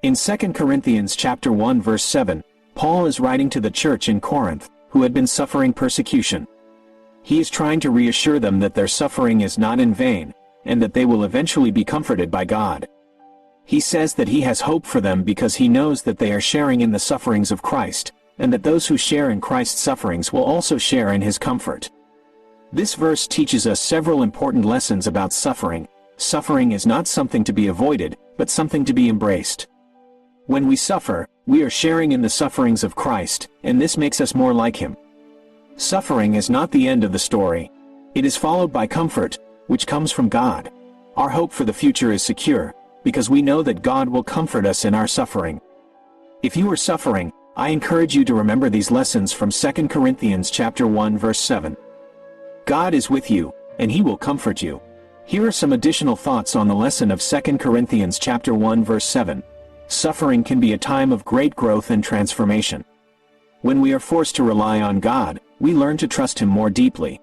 In 2 Corinthians chapter 1 verse 7, Paul is writing to the church in Corinth, who had been suffering persecution. He is trying to reassure them that their suffering is not in vain, and that they will eventually be comforted by God. He says that he has hope for them because he knows that they are sharing in the sufferings of Christ, and that those who share in Christ's sufferings will also share in his comfort. This verse teaches us several important lessons about suffering. Suffering is not something to be avoided, but something to be embraced. When we suffer, we are sharing in the sufferings of Christ, and this makes us more like him. Suffering is not the end of the story. It is followed by comfort, which comes from God. Our hope for the future is secure, because we know that God will comfort us in our suffering. If you are suffering, I encourage you to remember these lessons from 2 Corinthians chapter 1 verse 7. God is with you, and he will comfort you. Here are some additional thoughts on the lesson of 2 Corinthians chapter 1 verse 7. Suffering can be a time of great growth and transformation. When we are forced to rely on God, we learn to trust him more deeply.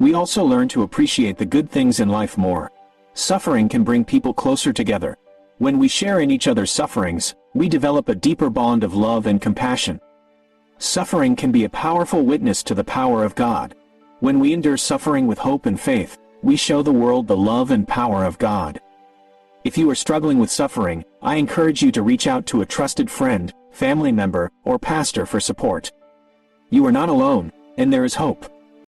We also learn to appreciate the good things in life more. Suffering can bring people closer together. When we share in each other's sufferings, we develop a deeper bond of love and compassion. Suffering can be a powerful witness to the power of God. When we endure suffering with hope and faith, we show the world the love and power of God. If you are struggling with suffering, I encourage you to reach out to a trusted friend, family member, or pastor for support. You are not alone, and there is hope.